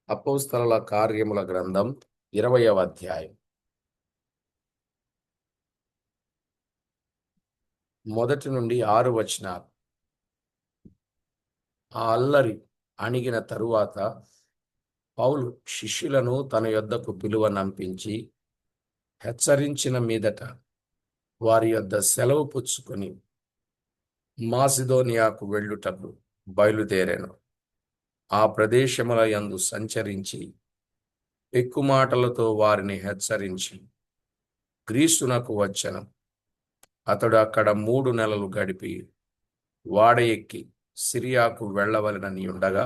అపోస్తలుల కార్యముల గ్రంథం 20వ అధ్యాయం. మొదటి నుండి 6 వచనాలు. ఆ అల్లరి అణిగిన తరువాత పౌలు శిష్యులను తన యొద్దకు పిలువనంపించి హెచ్చరించిన మీదట వారి యొద్ద సెలవు పుచ్చుకొని మాసిదోనియాకు వెళ్ళుటకు బయలుదేరెను. ఆ ప్రదేశముల యందు సంచరించి పెక్కుమాటలతో వారిని హెచ్చరించి గ్రీసునకు వచ్చెను. అతడు అక్కడ 3 నెలలు గడిపి వాడ ఎక్కి సిరియాకు వెళ్ళవలెనని ఉండగా,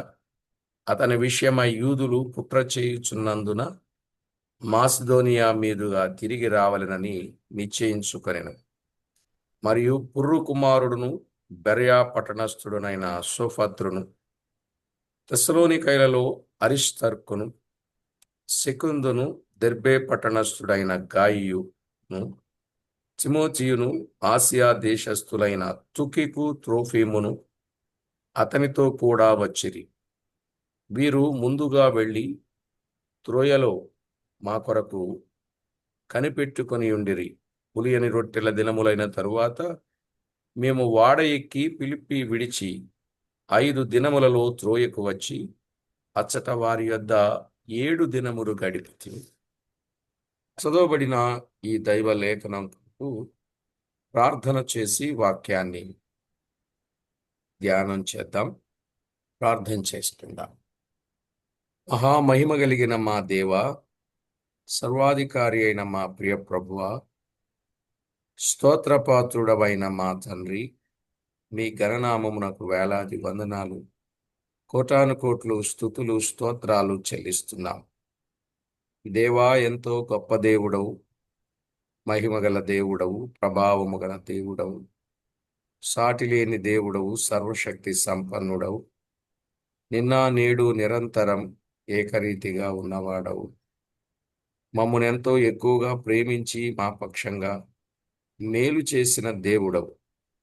అతని విషయమై యూదులు కుట్ర చేయుచున్నందున మాసిదోనియా మీదుగా తిరిగి రావలెనని నిశ్చయించుకొనెను. మరియు పుర్రు కుమారుడును బెరయా పట్టణస్థుడునైన సోపత్రును, తెస్సలోనికైలలో అరిస్తర్కును, సెకుందును, దెర్బే పట్టణస్థుడైన గాయియును, తిమోతియును, ఆసియా దేశస్థులైన తుకికు, త్రోఫిమును అతనితో కూడా వచ్చిరి. వీరు ముందుగా వెళ్ళి త్రోయలో మా కొరకు కనిపెట్టుకొని ఉండిరి. పులియని రొట్టెల దినములైన తరువాత మేము వాడ ఎక్కి ఫిలిప్పి విడిచి 5 దినములలో త్రోయకు వచ్చి అచ్చట వారి యొద్ద 7 దినములు గడిపితిమి. చదవబడిన ఈ దైవ లేఖనంకు ప్రార్థన చేసి వాక్యాన్ని ధ్యానం చేద్దాం. ప్రార్థన చేసుకుందాం. మహామహిమ కలిగిన మా దేవ, సర్వాధికారి అయిన మా ప్రియ ప్రభువా, స్తోత్రపాత్రుడవైన మా తండ్రి, మీ గణనామమునకు వేలాది వందనాలు, కోటాను కోట్లు స్తుతులు స్తోత్రాలు చెల్లిస్తున్నాం. దేవా, ఎంతో గొప్ప దేవుడవు, మహిమగల దేవుడవు, ప్రభావము గల దేవుడవు, సాటిలేని దేవుడవు, సర్వశక్తి సంపన్నుడవు, నిన్న నేడు నిరంతరం ఏకరీతిగా ఉన్నవాడవు. మమ్మల్ని ఎంతో ఎక్కువగా ప్రేమించి మా పక్షంగా మేలు చేసిన దేవుడవు.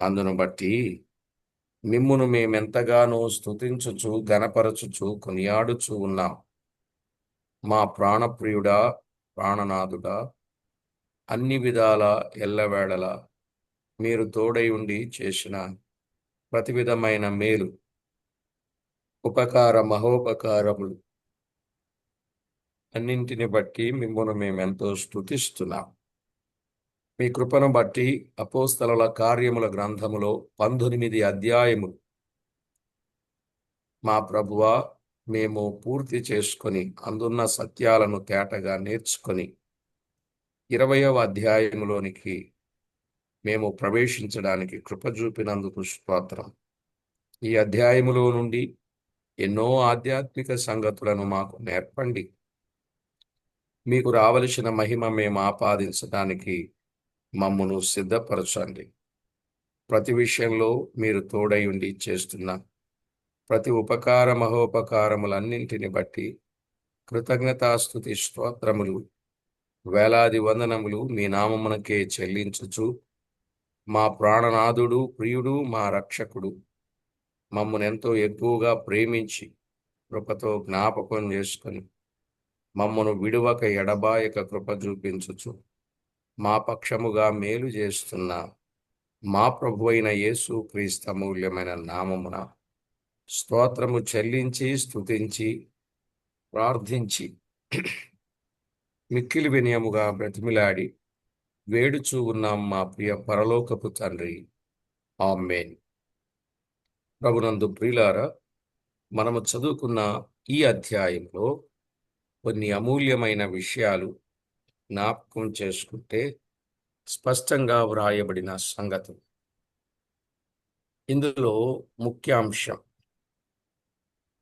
అందును బట్టి మిమ్మును మేమెంతగానో స్తుతించుచు గణపరచుచు కొనియాడుచు ఉన్నాం. మా ప్రాణప్రియుడా, ప్రాణనాథుడా, అన్ని విధాల ఎల్లవేళలా మీరు తోడై ఉండి చేసిన ప్రతి విధమైన మేలు, ఉపకార మహోపకారములు అన్నింటిని బట్టి మిమ్మును మేమెంతో స్తుతిస్తున్నాం. మీ కృపను బట్టి అపోస్తలుల కార్యముల గ్రంథములో 19 అధ్యాయములు మా ప్రభువా మేము పూర్తి చేసుకొని అందున్న సత్యాలను తేటగా నేర్చుకొని 20వ అధ్యాయములోనికి మేము ప్రవేశించడానికి కృప చూపినందుకు స్తోత్రం. ఈ అధ్యాయములో నుండి ఎన్నో ఆధ్యాత్మిక సంగతులను మాకు నేర్పండి. మీకు రావలసిన మహిమ మేము ఆపాదించడానికి మమ్మును సిద్ధపరచండి. ప్రతి విషయంలో మీరు తోడై ఉండి చేస్తున్న ప్రతి ఉపకార మహోపకారములన్నింటిని బట్టి కృతజ్ఞతాస్తుతి స్తోత్రములు, వేలాది వందనములు మీ నామమునకే చెల్లించుచు, మా ప్రాణనాథుడు, ప్రియుడు, మా రక్షకుడు, మమ్మను ఎంతో ఎక్కువగా ప్రేమించి కృపతో జ్ఞాపకం చేసుకొని మమ్మను విడువక ఎడబాయక కృప చూపించుచు మా పక్షముగా మేలు చేస్తున్న మా ప్రభు అయిన యేసు క్రీస్తు అమూల్యమైన నామమున స్తోత్రము చెల్లించి స్తుతించి ప్రార్థించి మిక్కిలి వినయముగా బ్రతిమిలాడి వేడుచూ ఉన్నాం మా ప్రియ పరలోకపు తండ్రి. ఆమేన్. ప్రభునందు ప్రియులారా, మనము చదువుకున్న ఈ అధ్యాయంలో కొన్ని అమూల్యమైన విషయాలు జ్ఞాపకం చేసుకుంటే స్పష్టంగా వ్రాయబడిన సంగతి. ఇందులో ముఖ్యాంశం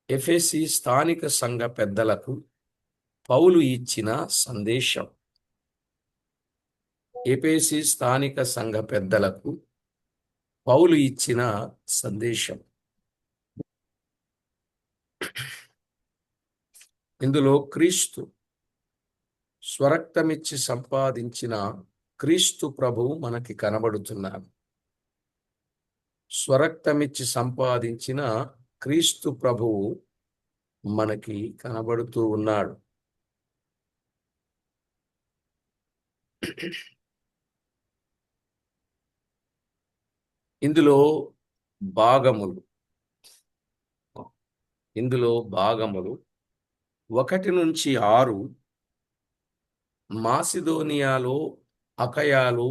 ఎఫెసీ స్థానిక సంఘ పెద్దలకు పౌలు ఇచ్చిన సందేశం. ఎఫెసీ స్థానిక సంఘ పెద్దలకు పౌలు ఇచ్చిన సందేశం. ఇందులో క్రీస్తు స్వరక్తమిచ్చి సంపాదించిన క్రీస్తు ప్రభువు మనకి కనబడుతున్నారు. స్వరక్తమిచ్చి సంపాదించిన క్రీస్తు ప్రభువు మనకి కనబడుతూ ఉన్నాడు. ఇందులో భాగములు ఇందులో భాగములు 1-6 మాసిదోనియాలో అకయాలు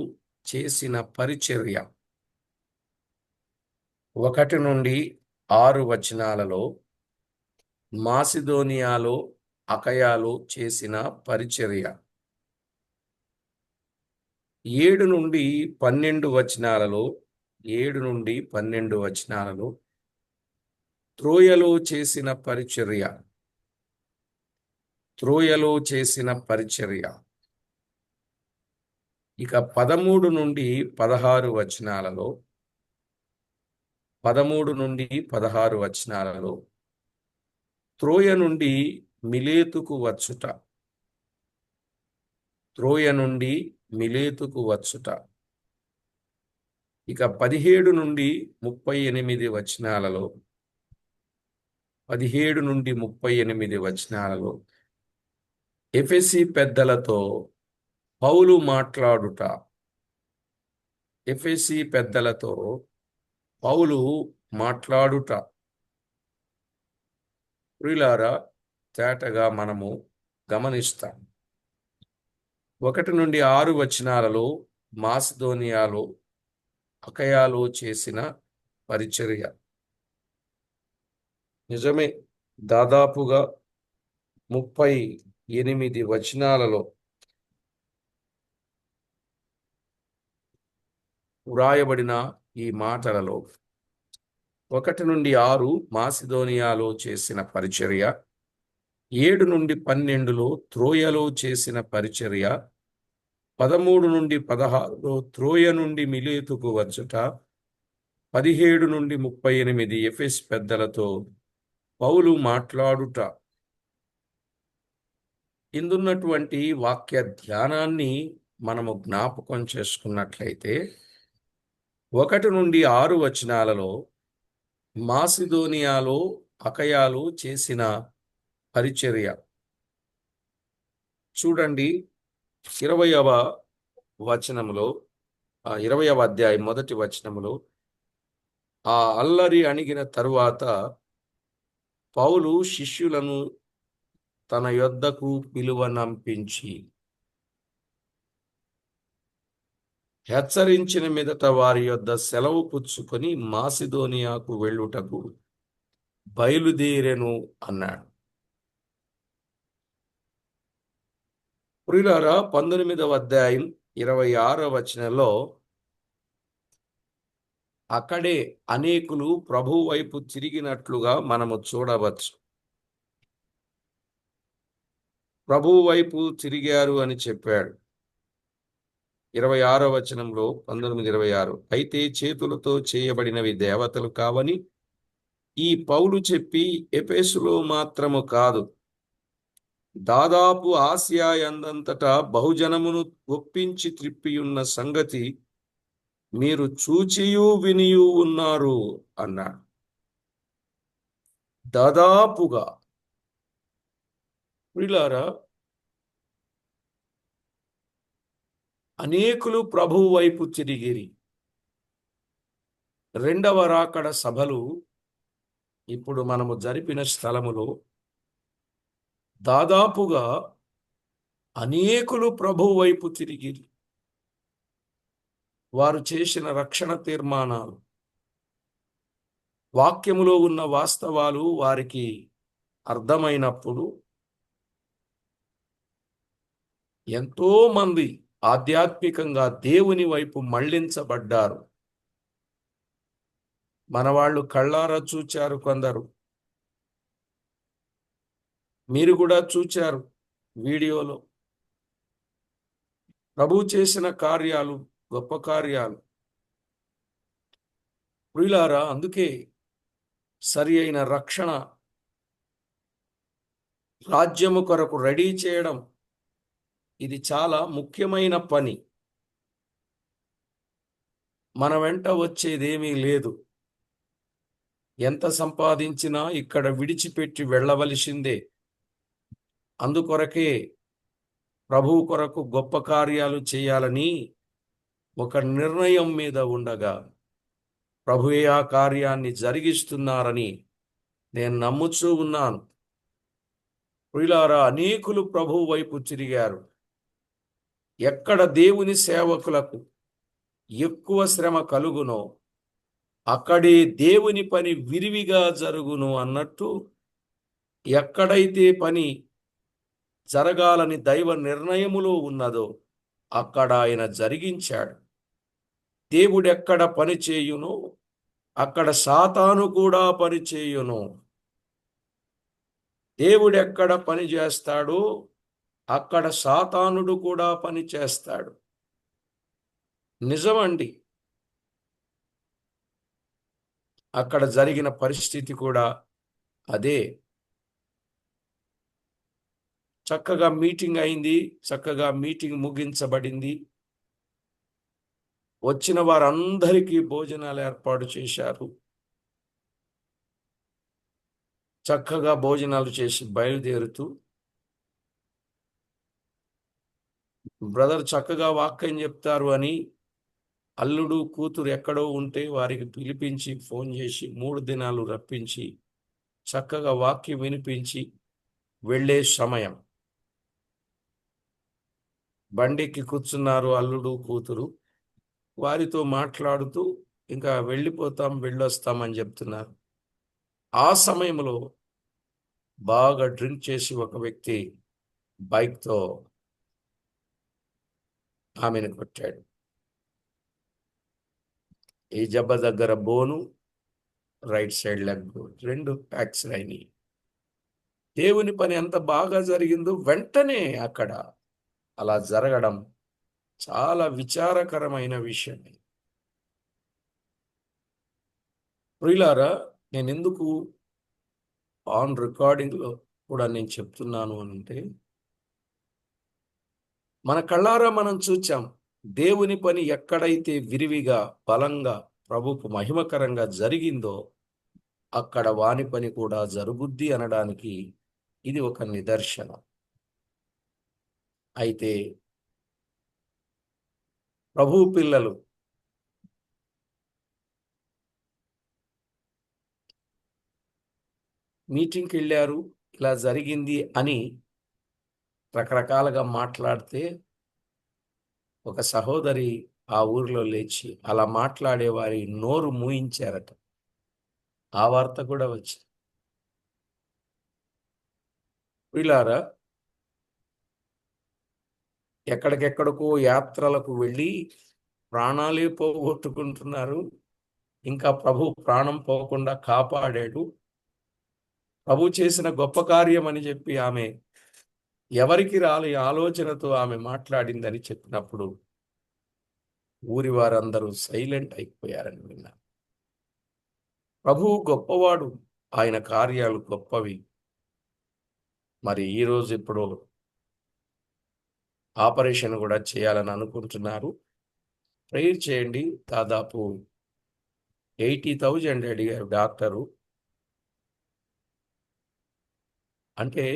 చేసిన పరిచర్య. 1-6 వచనాలలో మాసిదోనియాలో అకయాలు చేసిన పరిచర్య. 7-12 వచనాలలో 7-12 వచనాలలో త్రోయలో చేసిన పరిచర్య. త్రోయలో చేసిన పరిచర్య. ఇక 13-16 వచనాలలో 13-16 వచనాలలో త్రోయ నుండి మిలేతుకు వచ్చుట. త్రోయ నుండి మిలేతుకు వచ్చుట. ఇక 17-38 వచనాలలో 17-38 వచనాలలో ఎఫెసీ పెద్దలతో పౌలు మాట్లాడుట. ఎఫెసీ పెద్దలతో పౌలు మాట్లాడుట. ప్రియులారా, తేటగా మనము గమనిస్తాం. 1-6 వచనాలలో మాసిదోనియాలో అకయాలో చేసిన పరిచర్య. నిజమే, దాదాపుగా 38 వచనాలలో వ్రాయబడిన ఈ మాటలలో 1-6 మాసిదోనియాలో చేసిన పరిచర్య, 7-12లో త్రోయలో చేసిన పరిచర్య, 13-16లో త్రోయ నుండి మిలేతుకు వచ్చుట, 17-38 ఎఫెసు పెద్దలతో పౌలు మాట్లాడుట. ఇందున్నటువంటి వాక్య ధ్యానాన్ని మనము జ్ఞాపకం చేసుకున్నట్లయితే 1-6 వచనాలలో మాసిదోనియాలో అకయాలు చేసిన పరిచర్య. చూడండి, 20వ వచనములో 20వ అధ్యాయం 1వ వచనములో, ఆ అల్లరి అణిగిన తరువాత పౌలు శిష్యులను తన యొద్దకు పిలువనంపించి హెచ్చరించిన మీదట వారి యొద్ద సెలవు పుచ్చుకొని మాసిదోనియాకు వెళ్ళుటకు బయలుదేరెను అన్నాడు. ప్రియులారా, 19వ అధ్యాయం 26వ వచనంలో అక్కడే అనేకులు ప్రభువు వైపు తిరిగినట్లుగా మనము చూడవచ్చు. ప్రభువు వైపు తిరిగారు అని చెప్పాడు. 26వ వచనంలో 19:26, అయితే చేతులతో చేయబడినవి దేవతలు కావని ఈ పౌలు చెప్పి ఎఫెసులో మాత్రము కాదు, దాదాపు ఆసియా యందంతటా బహుజనమును ఒప్పించి త్రిప్పియున్న సంగతి మీరు చూచియూ వినియూ ఉన్నారు అన్నాడు. దాదాపుగా. ప్రియులారా, అనేకులు ప్రభువు వైపు తిరిగిరి. రెండవ రాకడ సభలు ఇప్పుడు మనము జరిపిన స్థలములో దాదాపుగా అనేకులు ప్రభువు వైపు తిరిగిరి. వారు చేసిన రక్షణ తీర్మానాలు, వాక్యములో ఉన్న వాస్తవాలు వారికి అర్థమైనప్పుడు ఎంతో మంది ఆధ్యాత్మికంగా దేవుని వైపు మళ్లించబడ్డారు. మన వాళ్ళు కళ్ళారా చూచారు. కొందరు మీరు కూడా చూచారు వీడియోలో. ప్రభు చేసిన కార్యాలు, గొప్ప కార్యాలు. ప్రియులారా, అందుకే సరి అయిన రక్షణ రాజ్యము కొరకు రెడీ చేయడం ఇది చాలా ముఖ్యమైన పని. మన వెంట వచ్చేదేమీ లేదు. ఎంత సంపాదించినా ఇక్కడ విడిచిపెట్టి వెళ్ళవలసిందే. అందుకొరకే ప్రభువు కొరకు గొప్ప కార్యాలు చేయాలని ఒక నిర్ణయం మీద ఉండగా ప్రభువే ఆ కార్యాన్ని జరిగిస్తున్నారని నేను నమ్ముచూ ఉన్నాను. ప్రియులారా, అనేకులు ప్రభువు వైపు తిరిగారు. ఎక్కడ దేవుని సేవకులకు ఎక్కువ శ్రమ కలుగునో అక్కడే దేవుని పని విరివిగా జరుగును అన్నట్టు, ఎక్కడైతే పని జరగాలని దైవ నిర్ణయములో ఉన్నదో అక్కడ ఆయన జరిగించాడు. దేవుడెక్కడ పని చేయునో అక్కడ సాతాను కూడా పని చేయును. దేవుడెక్కడ పని చేస్తాడో అక్కడ సాతానుడు కూడా పని చేస్తాడు. నిజమండి. అక్కడ జరిగిన పరిస్థితి కూడా అదే. చక్కగా మీటింగ్ అయింది, చక్కగా మీటింగ్ ముగించబడింది. వచ్చిన వారందరికీ భోజనాలు ఏర్పాటు చేశారు. చక్కగా భోజనాలు చేసి బయలుదేరుతూ బ్రదర్ చక్కగా వాక్యం చెప్తారు అని అల్లుడు కూతురు ఎక్కడో ఉంటే వారికి పిలిపించి ఫోన్ చేసి 3 దినాలు రప్పించి చక్కగా వాక్యం వినిపించి వెళ్ళే సమయం. బండికి కూర్చున్నారు అల్లుడు కూతురు. వారితో మాట్లాడుతూ ఇంకా వెళ్ళొస్తామని చెప్తున్నారు. ఆ సమయంలో బాగా డ్రింక్ చేసి ఒక వ్యక్తి బైక్తో ఆమెను కొట్టాడు. ఈ జబ్బ దగ్గర బోను, రైట్ సైడ్ లెగ్ 2 ఫ్రాక్చర్ అయినాయి. దేవుని పని ఎంత బాగా జరిగిందో వెంటనే అక్కడ అలా జరగడం చాలా విచారకరమైన విషయం. ప్రియులారా, నేను ఎందుకు ఆన్ రికార్డింగ్లో కూడా నేను చెప్తున్నాను అంటే, మన కళ్ళారా మనం చూచాం. దేవుని పని ఎక్కడైతే విరివిగా బలంగా ప్రభుకు మహిమకరంగా జరిగిందో అక్కడ వాని పని కూడా జరుగుద్ది అనడానికి ఇది ఒక నిదర్శనం. అయితే ప్రభు పిల్లలు మీటింగ్కి వెళ్ళారు, ఇలా జరిగింది అని రకరకాలుగా మాట్లాడితే ఒక సహోదరి ఆ ఊరిలో లేచి అలా మాట్లాడే వారి నోరు మూయించారట. ఆ వార్త కూడా వచ్చింది. వీళ్ళారా, ఎక్కడికెక్కడికో యాత్రలకు వెళ్ళి ప్రాణాలే పోగొట్టుకుంటున్నారు. ఇంకా ప్రభు ప్రాణం పోకుండా కాపాడాడు. ప్రభు చేసిన గొప్ప కార్యం అని చెప్పి ఆమె ఎవరికి రాని ఆలోచనతో ఆమె మాట్లాడిందని చెప్పినప్పుడు ఊరి వారందరూ సైలెంట్ అయిపోయారని విన్నారు. ప్రభువు గొప్పవాడు, ఆయన కార్యాలు గొప్పవి. మరి ఈరోజు ఇప్పుడు ఆపరేషన్ కూడా చేయాలని అనుకుంటున్నారు. ప్రేయర్ చేయండి. దాదాపు 80,000 అడిగారు డాక్టరు. అంటే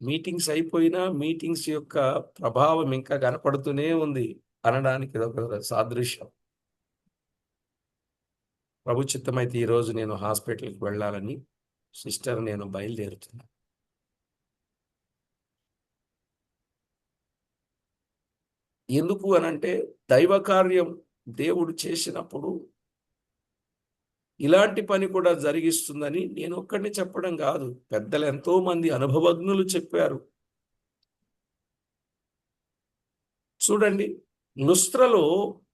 మీటింగ్స్ అయిపోయినా మీటింగ్స్ యొక్క ప్రభావం ఇంకా కనపడుతూనే ఉంది అనడానికి ఇదొక సాదృశ్యం. ప్రభు చిత్తమైతే ఈరోజు నేను హాస్పిటల్కి వెళ్ళాలని సిస్టర్ నేను బయలుదేరుతున్నా. ఎందుకు అనంటే దైవ కార్యం దేవుడు చేసినప్పుడు ఇలాంటి పని కూడా జరిగిస్తుందని నేను ఒక్కడిని చెప్పడం కాదు, పెద్దలు ఎంతో మంది అనుభవజ్ఞులు చెప్పారు. చూడండి, లుస్త్రలో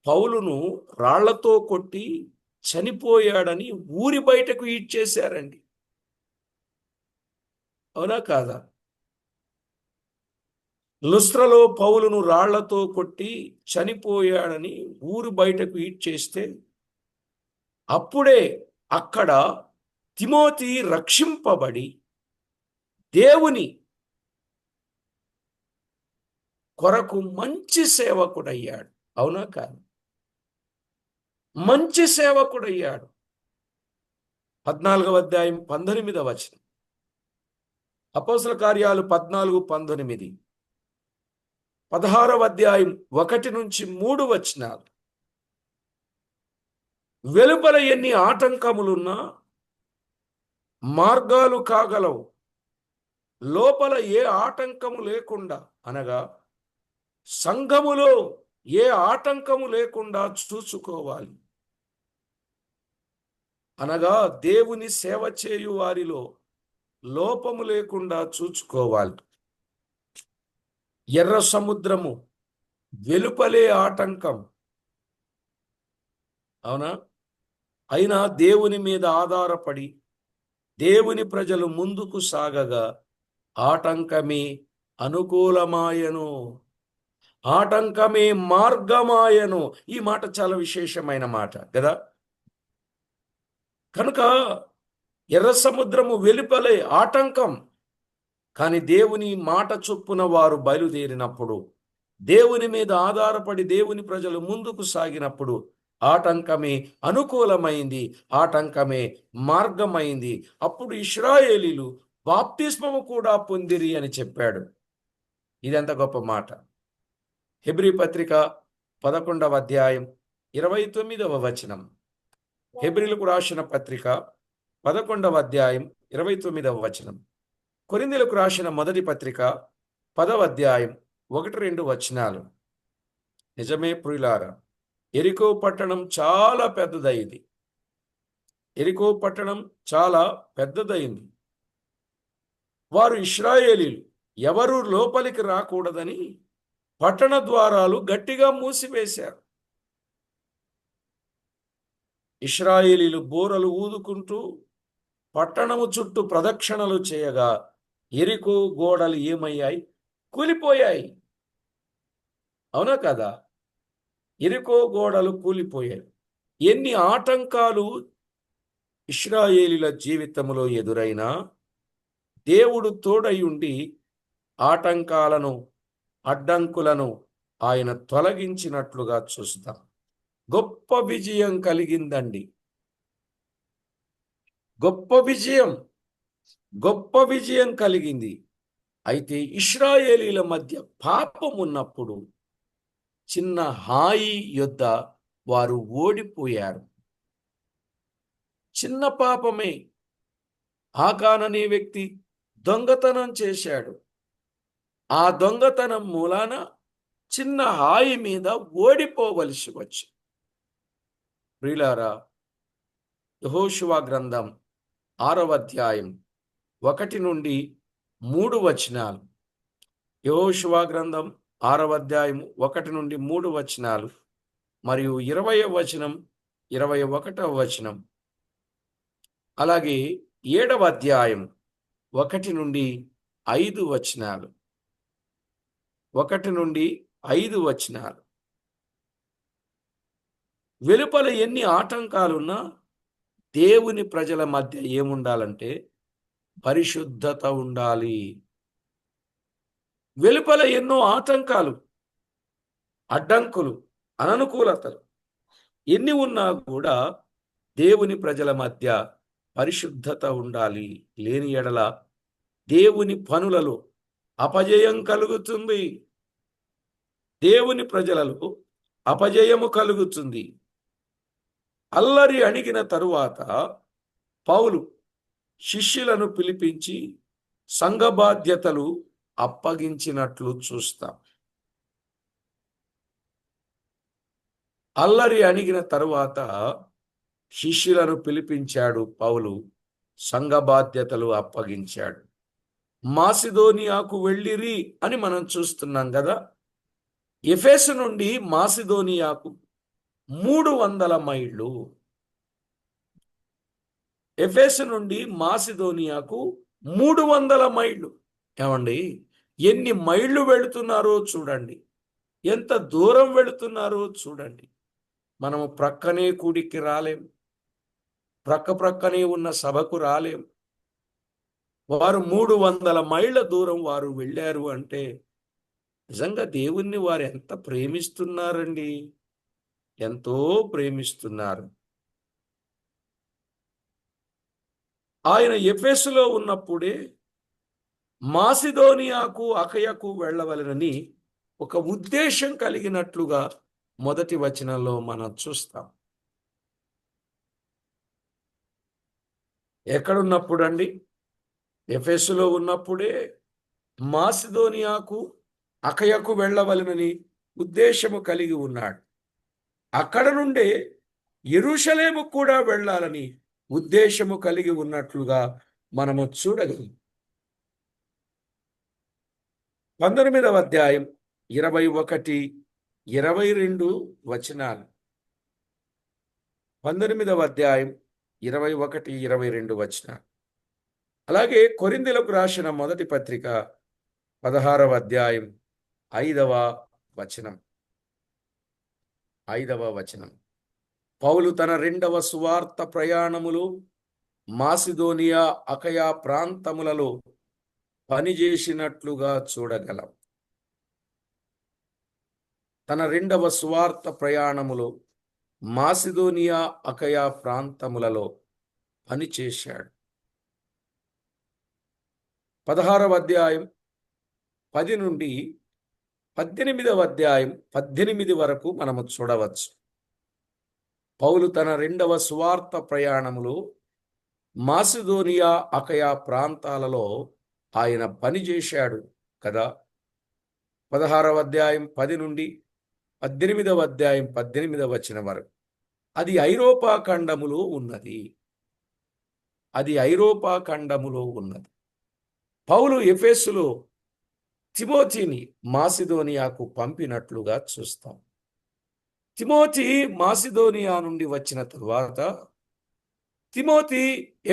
పౌలును రాళ్లతో కొట్టి చనిపోయాడని ఊరి బయటకు ఈడ్చేశారండి. అవునా కాదా? లుస్త్రలో పౌలును రాళ్లతో కొట్టి చనిపోయాడని ఊరు బయటకు ఈడ్చేస్తే అప్పుడే అక్కడ తిమోతి రక్షింపబడి దేవుని కొరకు మంచి సేవకుడయ్యాడు. అవునా కాదు? మంచి సేవకుడయ్యాడు. 14వ అధ్యాయం 18వ వచనం. అపోస్తల కార్యాలు 14:19. 16వ అధ్యాయం 1-3 వచనాలు. వెలుపల ఎన్ని ఆటంకములున్నా మార్గాలు కాగలవు, లోపల ఏ ఆటంకము లేకుండా, అనగా సంఘములో ఏ ఆటంకము లేకుండా చూసుకోవాలి. అనగా దేవుని సేవ చేయు వారిలో లోపము లేకుండా చూసుకోవాలి. ఎర్ర సముద్రము వెలుపలే ఆటంకం, అవునా? అయినా దేవుని మీద ఆధారపడి దేవుని ప్రజలు ముందుకు సాగగా ఆటంకమే అనుకూలమాయను, ఆటంకమే మార్గమాయను. ఈ మాట చాలా విశేషమైన మాట కదా. కనుక ఎర్ర సముద్రము వెలుపలే ఆటంకం, కానీ దేవుని మాట చొప్పున వారు బయలుదేరినప్పుడు, దేవుని మీద ఆధారపడి దేవుని ప్రజలు ముందుకు సాగినప్పుడు ఆటంకమే అనుకూలమైంది, ఆటంకమే మార్గమైంది. అప్పుడు ఇశ్రాయేలీలు బాప్తిస్మము కూడా పొందిరి అని చెప్పాడు. ఇదెంత గొప్ప మాట. హెబ్రీ పత్రిక 11వ అధ్యాయం 29వ వచనం. హెబ్రీలకు రాసిన పత్రిక 11వ అధ్యాయం 29వ వచనం. కొరింథీయులకు రాసిన మొదటి పత్రిక 10వ అధ్యాయం 1-2 వచనాలు. నిజమే ప్రియులారా, ఎరికో పట్టణం చాలా పెద్దదైంది. ఎరికో పట్టణం చాలా పెద్దదైంది. వారు ఇశ్రాయేలీలు ఎవరు లోపలికి రాకూడదని పట్టణ ద్వారాలు గట్టిగా మూసివేశారు. ఇశ్రాయేలీలు బూరలు ఊదుకుంటూ పట్టణము చుట్టూ ప్రదక్షిణలు చేయగా ఎరికో గోడలు ఏమయ్యాయి? కూలిపోయాయి. అవునా కదా? ఎరికో గోడలు కూలిపోయాయి. ఎన్ని ఆటంకాలు ఇశ్రాయేలీల జీవితంలో ఎదురైనా దేవుడు తోడై ఉండి ఆటంకాలను, అడ్డంకులను ఆయన తొలగించినట్లుగా చూస్తాం. గొప్ప విజయం కలిగిందండి. గొప్ప విజయం కలిగింది. అయితే ఇశ్రాయేలీల మధ్య పాపం ఉన్నప్పుడు చిన్న హాయి యొద్ద వారు ఓడిపోయారు. చిన్న పాపమే. ఆకాన్ అనే వ్యక్తి దొంగతనం చేశాడు. ఆ దొంగతనం మూలాన చిన్న హాయి మీద ఓడిపోవలసి వచ్చింది. ప్రియులారా, యెహోషువ గ్రంథం 6వ అధ్యాయం 1-3 వచనాలు. యెహోషువ గ్రంథం 6వ అధ్యాయం 1-3 వచనాలు మరియు 20వ వచనం, 21వ వచనం. అలాగే 7వ అధ్యాయం 1-5 వచనాలు. 1-5 వచనాలు. వెలుపల ఎన్ని ఆటంకాలున్నా దేవుని ప్రజల మధ్య ఏముండాలంటే పరిశుద్ధత ఉండాలి. వెలుపల ఎన్నో ఆటంకాలు, అడ్డంకులు, అననుకూలతలు ఎన్ని ఉన్నా కూడా దేవుని ప్రజల మధ్య పరిశుద్ధత ఉండాలి. లేని ఎడల దేవుని పనులలో అపజయం కలుగుతుంది. దేవుని ప్రజలలో అపజయము కలుగుతుంది. అల్లరి అణిగిన తరువాత పౌలు శిష్యులను పిలిపించి సంఘ బాధ్యతలు అప్పగించినట్లు చూస్తాం. అల్లరి అణిగిన తరువాత శిష్యులను పిలిపించాడు పౌలు, సంఘ బాధ్యతలు అప్పగించాడు. మాసిదోనియాకు వెళ్ళిరి అని మనం చూస్తున్నాం కదా. ఎఫెసు నుండి మాసిదోనియాకు 300 మైళ్ళు. ఎఫెసు నుండి మాసిదోనియాకు 300 మైళ్ళు. ఏమండి, ఎన్ని మైళ్ళు వెళుతున్నారో చూడండి, ఎంత దూరం వెళుతున్నారో చూడండి. మనము ప్రక్కనే కూడికి రాలేం, ప్రక్కనే ఉన్న సభకు రాలేం. వారు 300 మైళ్ళ దూరం వారు వెళ్ళారు అంటే నిజంగా దేవుణ్ణి వారు ఎంత ప్రేమిస్తున్నారండి, ఎంతో ప్రేమిస్తున్నారు. ఆయన ఎఫెసులో ఉన్నప్పుడే మాసిదోనియాకు అకయకు వెళ్ళవలెనని ఒక ఉద్దేశం కలిగినట్లుగా మొదటి వచనంలో మనం చూస్తాం. ఎక్కడున్నప్పుడండి? ఎఫెసులో ఉన్నప్పుడే మాసిదోనియాకు అకయకు వెళ్ళవలెనని ఉద్దేశము కలిగి ఉన్నాడు. అక్కడ నుండే యెరూషలేము కూడా వెళ్ళాలని ఉద్దేశము కలిగి ఉన్నట్లుగా మనము చూడగలం. 19వ అధ్యాయం 21, 22 వచనాలు. 19వ అధ్యాయం 21, 22 వచనాలు. అలాగే కొరింథీయులకు రాసిన మొదటి పత్రిక 16వ అధ్యాయం 5వ వచనం. 5వ వచనం. పౌలు తన రెండవ సువార్త ప్రయాణములో మాసిదోనియా అకయా ప్రాంతములలో పనిచేసినట్లుగా చూడగలం. తన రెండవ సువార్త ప్రయాణములో మాసిదోనియా అకయా ప్రాంతములలో పనిచేశాడు. 16వ అధ్యాయం 10 నుండి 18వ అధ్యాయం 18 వరకు మనము చూడవచ్చు. పౌలు తన రెండవ సువార్త ప్రయాణములో మాసిదోనియా అకయా ప్రాంతాలలో ఆయన పనిచేశాడు కదా. 16వ అధ్యాయం 10 నుండి 18వ అధ్యాయం 18వ వచనం వరకు. అది ఐరోపా ఖండములో ఉన్నది. పౌలు ఎఫెసులో తిమోతిని మాసిదోనియాకు పంపినట్లుగా చూస్తాం. తిమోతి మాసిదోనియా నుండి వచ్చిన తరువాత తిమోతి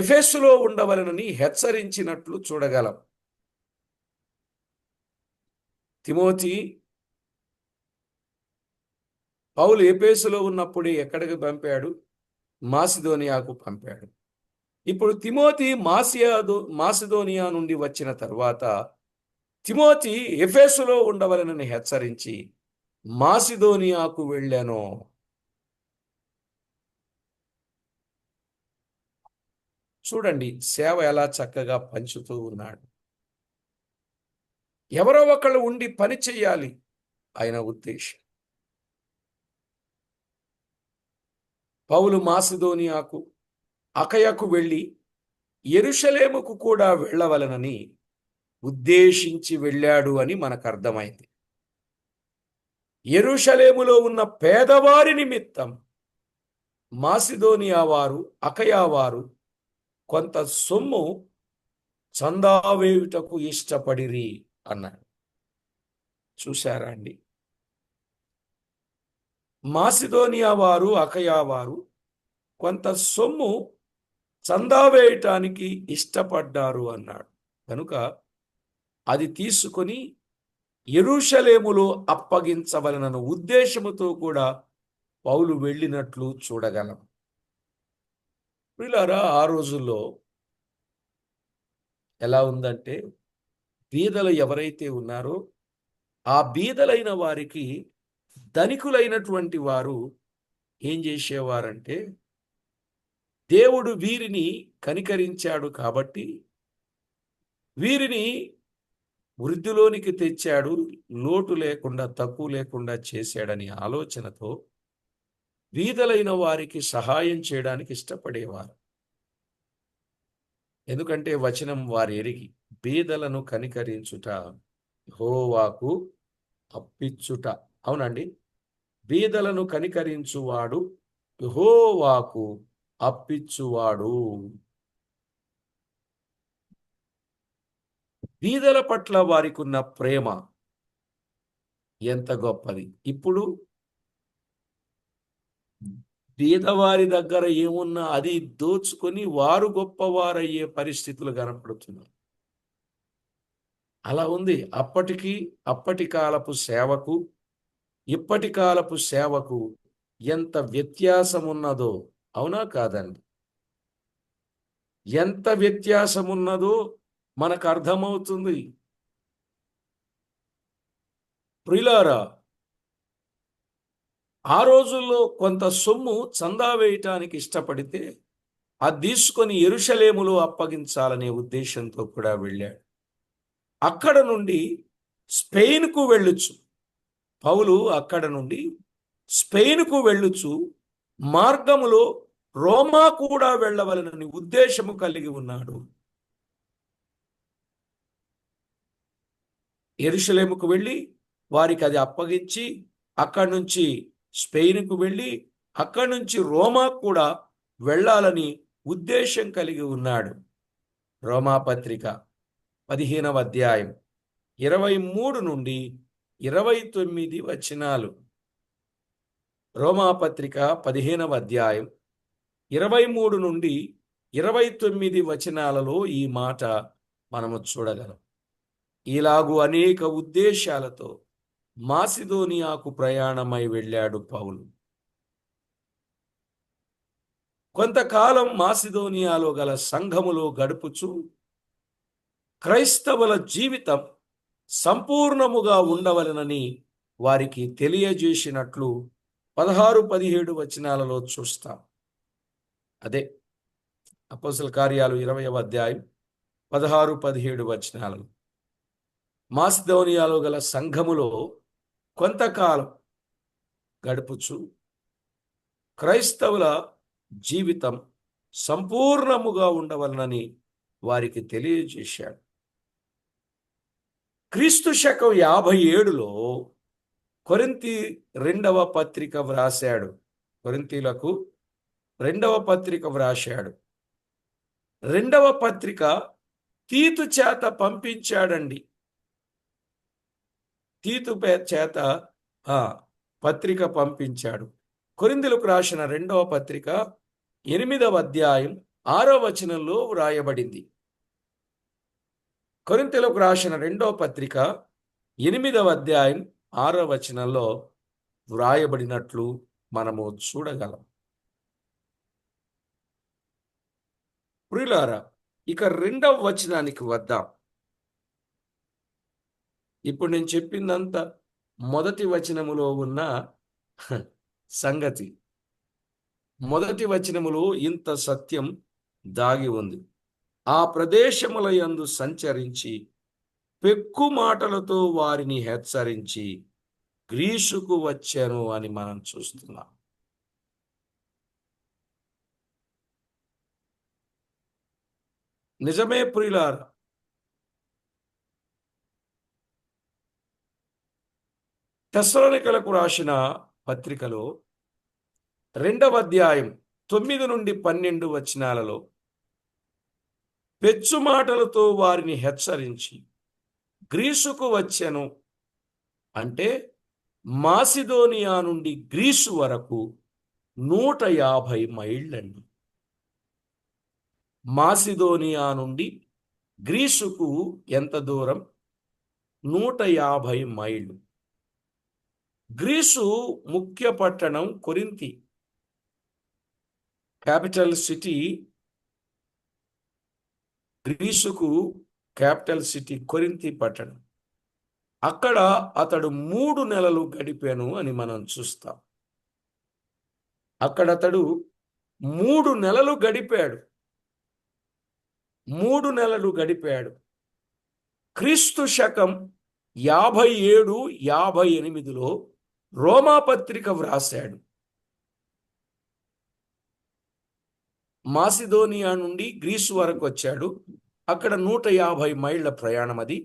ఎఫెసులో ఉండవలెనని హెచ్చరించినట్లు చూడగలం. తిమోతి పౌలు ఎఫెసులో ఉన్నప్పుడే ఎక్కడికి పంపాడు? మాసిదోనియాకు పంపాడు. ఇప్పుడు తిమోతి మాసిదోనియా నుండి వచ్చిన తర్వాత తిమోతి ఎఫెసులో ఉండవలెనని హెచ్చరించి మాసిదోనియాకు వెళ్ళాను. చూడండి సేవ ఎలా చక్కగా పంచుతూ ఉన్నాడు. ఎవరో ఒకళ్ళు ఉండి పని చెయ్యాలి ఆయన ఉద్దేశం. పౌలు మాసిదోనియాకు అకయకు వెళ్ళి యెరూషలేముకు కూడా వెళ్ళవలనని ఉద్దేశించి వెళ్ళాడు అని మనకు అర్థమైంది. యెరూషలేములో ఉన్న పేదవారి నిమిత్తం మాసిదోనియా వారు అకయా వారు కొంత సొమ్ము చందా వేయుటకు ఇష్టపడిరి అన్నాడు. చూశారా అండి? మాసిదోనియా వారు అకయా వారు కొంత సొమ్ము చందా వేయటానికి ఇష్టపడ్డారు అన్నాడు. కనుక అది తీసుకొని యెరూషలేములో అప్పగించవలనను ఉద్దేశముతో కూడా పౌలు వెళ్ళినట్లు చూడగలం. ప్రియులారా, ఆ రోజుల్లో ఎలా ఉందంటే బీదలు ఎవరైతే ఉన్నారో ఆ బీదలైన వారికి ధనికులైనటువంటి వారు ఏం చేసేవారంటే, దేవుడు వీరిని కనికరించాడు కాబట్టి వీరిని వృద్ధిలోనికి తెచ్చాడు, లోటు లేకుండా తక్కువ లేకుండా చేశాడని ఆలోచనతో బీదలైన వారికి సహాయం చేయడానికి ఇష్టపడేవారు. ఎందుకంటే వచనం వారు ఎరిగి బీదలను కనికరించుట యెహోవాకు అప్పిచ్చుట. అవునండి, బీదలను కనికరించువాడు యెహోవాకు అప్పిచ్చువాడు. బీదల పట్ల వారికి ఉన్న ప్రేమ ఎంత గొప్పది. ఇప్పుడు బీదవారి దగ్గర ఏమున్నా అది దోచుకొని వారు గొప్పవారయ్యే పరిస్థితులు కనపడుతున్నాయి. అలా ఉంది. అప్పటి కాలపు సేవకు ఇప్పటి కాలపు సేవకు ఎంత వ్యత్యాసం ఉన్నదో, అవునా కాదండి? ఎంత వ్యత్యాసం ఉన్నదో మనకు అర్థమవుతుంది. ప్రియులారా, ఆ రోజుల్లో కొంత సొమ్ము చందా వేయటానికి ఇష్టపడితే అది తీసుకొని యెరూషలేములో అప్పగించాలనే ఉద్దేశంతో కూడా వెళ్ళాడు. అక్కడ నుండి స్పెయిన్కు వెళ్ళొచ్చు. పౌలు అక్కడ నుండి స్పెయిన్కు వెళ్ళొచ్చు మార్గములో రోమా కూడా వెళ్ళవలనని ఉద్దేశము కలిగి ఉన్నాడు. యెరూషలేముకు వెళ్ళి వారికి అది అప్పగించి అక్కడి నుంచి స్పెయిన్కు వెళ్ళి అక్కడి నుంచి రోమా కూడా వెళ్ళాలని ఉద్దేశం కలిగి ఉన్నాడు. రోమా పత్రిక 15వ అధ్యాయం 23 నుండి 29 వచనాలు. రోమా పత్రిక 15వ అధ్యాయం 23 నుండి 29 వచనాలలో ఈ మాట మనము చూడగలం. ఇలాగూ అనేక ఉద్దేశాలతో మాసిదోనియాకు ప్రయాణమై వెళ్ళాడు పౌలు. కొంతకాలం మాసిదోనియాలో గల సంఘములో గడుపుచు క్రైస్తవుల జీవితం సంపూర్ణముగా ఉండవలెనని వారికి తెలియజేసినట్లు 16-17 వచనాలలో చూస్తాం. అదే అపోస్తల కార్యాలు 20వ అధ్యాయం 16-17 వచనాలలో మాసిదోనియాలో గల సంఘములో కొంతకాలం గడుపుచు క్రైస్తవుల జీవితం సంపూర్ణముగా ఉండవలనని వారికి తెలియజేశాడు. క్రీస్తు శకం 57లో కొరింథీ 2వ పత్రిక వ్రాశాడు. కొరింథీలకు 2వ పత్రిక వ్రాశాడు. 2వ పత్రిక తీతు చేత పంపించాడండి. తీతు చేత పత్రిక పంపించాడు. కొరింథీలకు రాసిన 2వ పత్రిక 8వ అధ్యాయం 6వ వచనంలో వ్రాయబడింది. కొరింథీలకు రాసిన 2వ పత్రిక 8వ అధ్యాయం 6వ వచనంలో వ్రాయబడినట్లు మనము చూడగలం. ప్రియులారా, ఇక 2వ వచనానికి వద్దాం. ఇప్పుడు నేను చెప్పిందంతా మొదటి వచనములో ఉన్న సంగతి. మొదటి వచనములో ఇంత సత్యం దాగి ఉంది. ఆ ప్రదేశముల యందు సంచరించి పెక్కు మాటలతో వారిని హెచ్చరించి గ్రీసుకు వచ్చాను అని మనం చూస్తున్నాం. నిజమే ప్రియులారా, తెస్సలోనికలకు రాసిన పత్రికలో 2వ అధ్యాయం 9 నుండి 12 వచనాలలో పెచ్చు మాటలతో వారిని హెచ్చరించి గ్రీసుకు వచ్చెను అంటే మాసిదోనియా నుండి గ్రీసు వరకు 150 మైళ్ళండి. మాసిదోనియా నుండి గ్రీసుకు ఎంత దూరం? 150 మైళ్ళు. గ్రీసు ముఖ్య పట్టణం కొరింథీ, క్యాపిటల్ సిటీ. గ్రీసుకు క్యాపిటల్ సిటీ కొరింథీ పట్టణం. అక్కడ అతడు 3 నెలలు గడిపాను అని మనం చూస్తాం. అక్కడ అతడు 3 నెలలు గడిపాడు. 3 నెలలు గడిపాడు. క్రీస్తు శకం 57-58లో రోమా పత్రిక వ్రాశాడు. మాసిదోనియా నుండి గ్రీసు వరకు వచ్చాడు. అక్కడ 150 మైళ్ళ ప్రయాణం. అది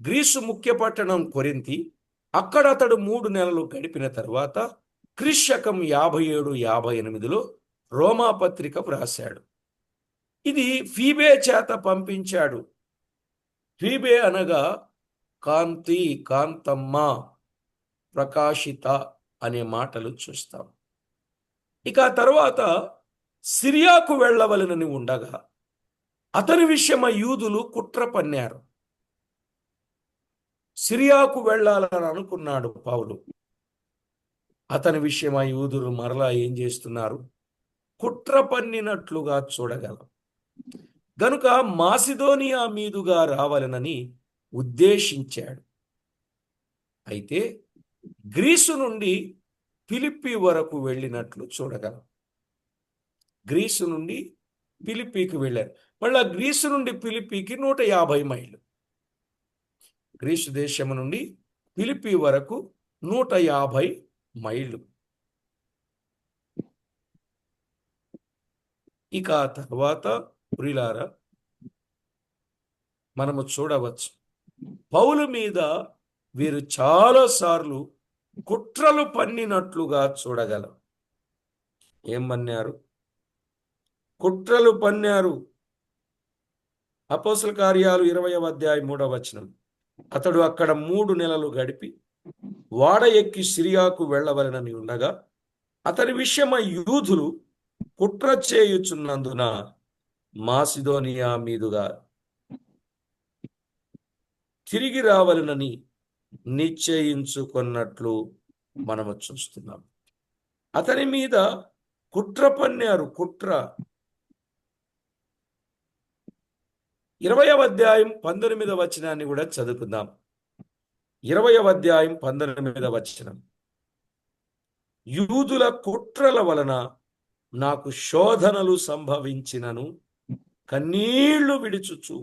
గ్రీసు ముఖ్య పట్టణం కొరింథీ. అక్కడ అతడు 3 నెలలు గడిపిన తర్వాత క్రీస్తు శకం 57-58లో రోమా పత్రిక వ్రాశాడు. ఇది ఫీబే చేత పంపించాడు. ఫీబే అనగా కాంతి, కాంతమ్మ, ప్రకాశిత అనే మాటలు చూస్తాం. ఇక తర్వాత సిరియాకు వెళ్ళవలనని ఉండగా అతని విషయమై యూదులు కుట్ర పన్నారు. సిరియాకు వెళ్ళాలని అనుకున్నాడు పౌలు. అతని విషయమై యూదులు మరలా ఏం చేస్తున్నారు? కుట్ర పన్నినట్లుగా చూడగలం. గనుక మాసిదోనియా మీదుగా రావాలనని ఉద్దేశించాడు. అయితే గ్రీసు నుండి ఫిలిప్పి వరకు వెళ్ళినట్లు చూడగలం. గ్రీసు నుండి ఫిలిప్పీకి వెళ్ళారు. మళ్ళా గ్రీసు నుండి ఫిలిప్పీకి 150 మైళ్ళు. గ్రీసు దేశము నుండి ఫిలిప్పీ వరకు 150 మైళ్ళు. ఇక ఆ తర్వాత ప్రియులారా మనము చూడవచ్చు, పౌలు మీద వీరు చాలాసార్లు కుట్రలు పన్నినట్లుగా చూడగలం. ఏం పన్నారు? కుట్రలు పన్నారు. అపోస్తల కార్యాలు 20వ అధ్యాయం 3వ వచనం. అతడు అక్కడ 3 నెలలు గడిపి వాడ ఎక్కి సిరియాకు వెళ్ళవలనని ఉండగా అతని విషయమై యూదులు కుట్ర చేయుచున్నందున మాసిదోనియా మీదుగా తిరిగి రావాలనని నిశ్చయించుకున్నట్లు మనము చూస్తున్నాం. అతని మీద కుట్ర పన్నారు. కుట్ర. 20వ అధ్యాయం 19వ వచనాన్ని కూడా చదువుకుందాం. 20వ అధ్యాయం 19వ వచనం. యూదుల కుట్రల వలన నాకు శోధనలు సంభవించినను కన్నీళ్లు విడుచుచు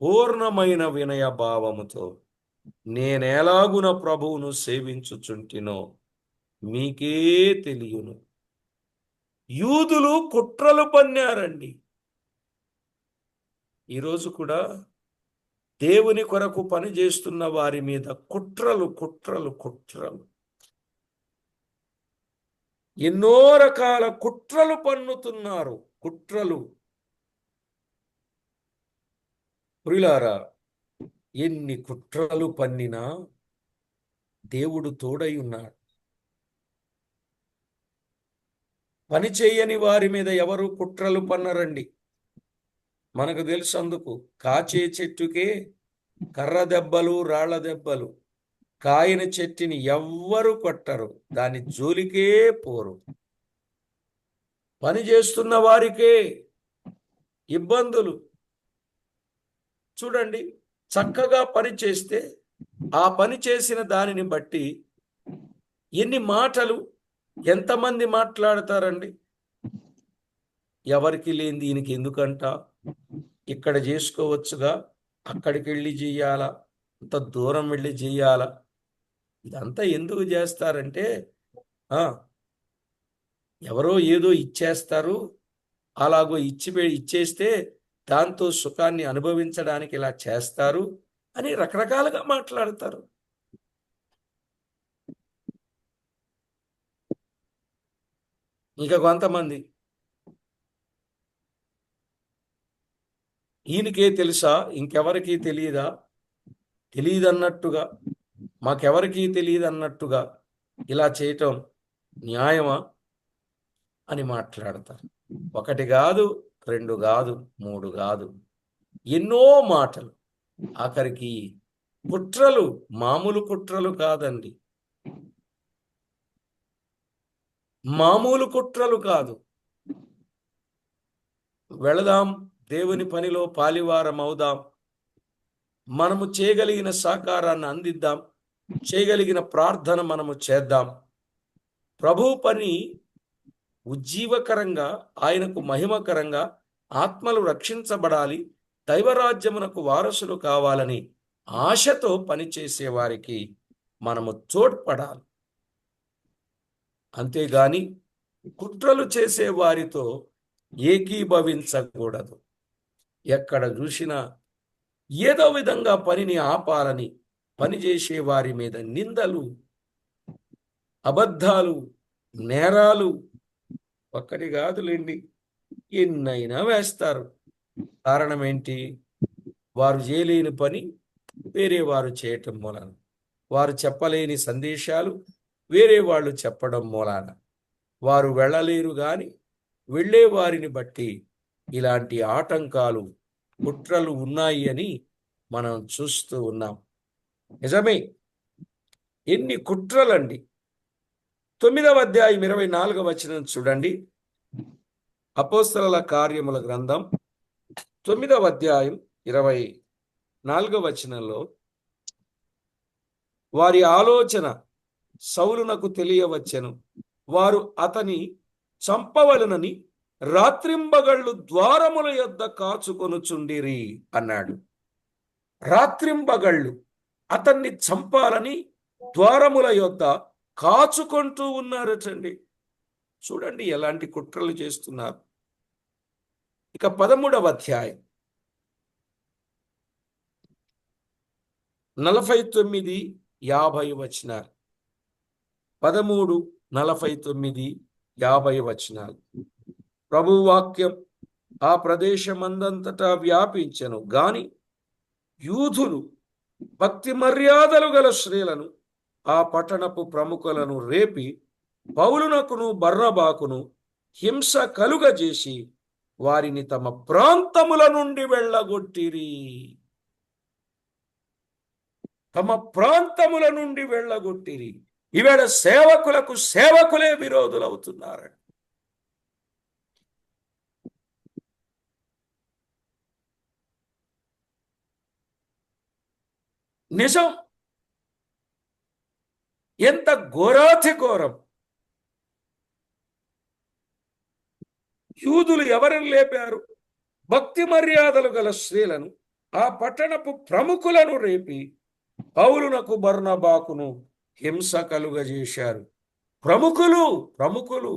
పూర్ణమైన వినయ భావముతో నేనేలాగున ప్రభువును సేవించుచుంటినో మీకే తెలియను. యూదులు కుట్రలు పన్నారండి. ఈరోజు కూడా దేవుని కొరకు పనిచేస్తున్న వారి మీద కుట్రలు కుట్రలు కుట్రలు, ఎన్నో రకాల కుట్రలు పన్నుతున్నారు. కుట్రలు. ప్రియులారా, ఎన్ని కుట్రలు పన్నినా దేవుడు తోడై ఉన్నాడు. పని చేయని వారి మీద ఎవరు కుట్రలు పన్నరండి. మనకు తెలుసు. అందుకు కాచే చెట్టుకే కర్ర దెబ్బలు రాళ్ల దెబ్బలు, కాయని చెట్టుని ఎవ్వరు కొట్టరు, దాని జోలికే పోరు. పని చేస్తున్న వారికే ఇబ్బందులు. చూడండి, చక్కగా పని చేస్తే ఆ పని చేసిన దానిని బట్టి ఎన్ని మాటలు, ఎంతమంది మాట్లాడతారండి. ఎవరికి లేని దీనికి ఎందుకంట, ఇక్కడ చేసుకోవచ్చుగా, అక్కడికి వెళ్ళి చెయ్యాలా, అంత దూరం వెళ్ళి చెయ్యాలా, ఇదంతా ఎందుకు చేస్తారంటే ఎవరో ఏదో ఇచ్చేస్తారు, అలాగో ఇచ్చేస్తే దాంతో సుఖాన్ని అనుభవించడానికి ఇలా చేస్తారు అని రకరకాలుగా మాట్లాడతారు. ఇంకా కొంతమంది ఈయనకే తెలుసా, ఇంకెవరికి తెలియదా, తెలియదన్నట్టుగా, మాకెవరికి తెలియదు అన్నట్టుగా ఇలా చేయటం న్యాయమా అని మాట్లాడతారు. ఒకటి కాదు, రెండు కాదు, మూడు కాదు, ఎన్నో మాటలు. ఆఖరికి కుట్రలు, మామూలు కుట్రలు కాదండి, మామూలు కుట్రలు కాదు. వెళదాం, దేవుని పనిలో పాలివారం అవుదాం, మనము చేయగలిగిన సహకారాన్ని అందిద్దాం, చేయగలిగిన ప్రార్థన మనము చేద్దాం, ప్రభు పని ఉజ్జీవకరంగా, ఆయనకు మహిమకరంగా ఆత్మలు రక్షించబడాలి, దైవరాజ్యమునకు వారసులు కావాలని ఆశతో పనిచేసే వారికి మనము తోడ్పడాలి. అంతేగాని కుట్రలు చేసే వారితో ఏకీభవించకూడదు. ఎక్కడ చూసినా ఏదో విధంగా పనిని ఆపాలని పనిచేసే వారి మీద నిందలు, అబద్ధాలు, నేరాలు ఒక్కటి కాదులేండి, ఎన్నైనా వేస్తారు. కారణం ఏంటి? వారు చేయలేని పని వేరే వారు చేయటం మూలాన, వారు చెప్పలేని సందేశాలు వేరే వాళ్ళు చెప్పడం మూలాన, వారు వెళ్ళలేరు గాని వెళ్ళే వారిని బట్టి ఇలాంటి ఆటంకాలు, కుట్రలు ఉన్నాయి అని మనం చూస్తూ ఉన్నాం. నిజమే, ఎన్ని కుట్రలండి. 9వ అధ్యాయం 24వ వచనం చూడండి. అపోస్తలుల కార్యముల గ్రంథం 9వ అధ్యాయం 24వ వచనంలో, వారి ఆలోచన సౌలునకు తెలియవచ్చెను, వారు అతని చంపవలనని రాత్రింబగళ్ళు ద్వారముల యొద్ద కాచుకొనుచుండిరి అన్నాడు. రాత్రింబగళ్ళు అతన్ని చంపాలని ద్వారముల యొద్ద కాచుకుంటూ ఉన్నారటండి. చూడండి ఎలాంటి కుట్రలు చేస్తున్నారు. ఇక 13వ అధ్యాయం 49, 50 వచనాలు. 13, 49, 50 వచనాలు. ప్రభు వాక్యం ఆ ప్రదేశమందంతటా వ్యాపించెను గాని యూదులు భక్తి మర్యాదలు గల స్త్రీలను ఆ పట్టణపు ప్రముఖులను రేపి పౌలునకును బర్నబాకును హింస కలుగజేసి వారిని తమ ప్రాంతముల నుండి వెళ్ళగొట్టిరి. తమ ప్రాంతముల నుండి వెళ్ళగొట్టిరి. ఈవేళ సేవకులకు సేవకులే విరోధులవుతున్నారు. నిజం. ఎంత ఘోరాతి ఘోరం. యూదులు ఎవరిని లేపారు? భక్తి మర్యాదలు గల స్త్రీలను ఆ పట్టణపు ప్రముఖులను రేపి పౌలునకు బర్నబాకును హింస కలుగజేశారు. ప్రముఖులు ప్రముఖులు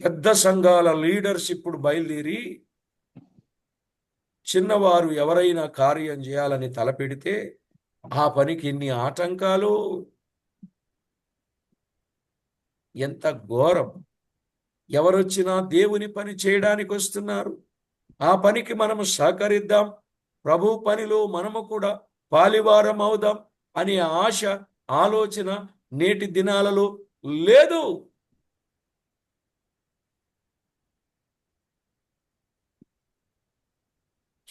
పెద్ద సంఘాల లీడర్స్ ఇప్పుడు బయలుదేరి చిన్నవారు ఎవరైనా కార్యం చేయాలని తలపెడితే ఆ పనికి ఇన్ని ఆటంకాలు. ఎంత ఘోరం. ఎవరొచ్చినా దేవుని పని చేయడానికి వస్తున్నారు. ఆ పనికి మనము సహకరిద్దాం, ప్రభు పనిలో మనము కూడా పాలివారం అవుదాం అనే ఆశ, ఆలోచన నేటి దినాలలో లేదు.